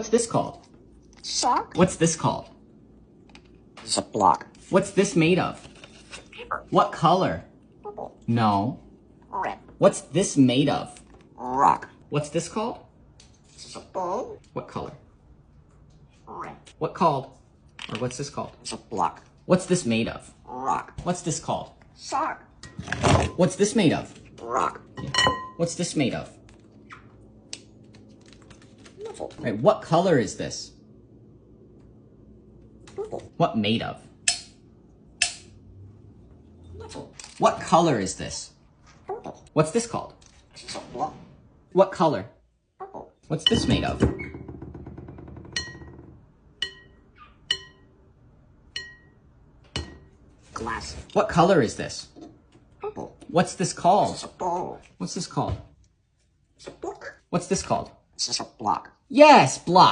What's this called? Shark. What's this called? It's a block. What's this made of? Paper. What color? Purple. No. Red. What's this made of? Rock. What's this called? It's a ball. What color? Red. What called? Or what's this called? It's a block. What's this made of? Rock. What's this called? Shark. What's this made of? Rock. What's this made of? Metal. Right, what color is this? Purple. What made of? Metal. What color is this? Purple. What's this called? It's a block. What color? Purple. What's this made of? Glass. What color is this? Purple. What's this called? It's a ball. What's this called? It's a book. What's this called? It's just a block. Yes, block.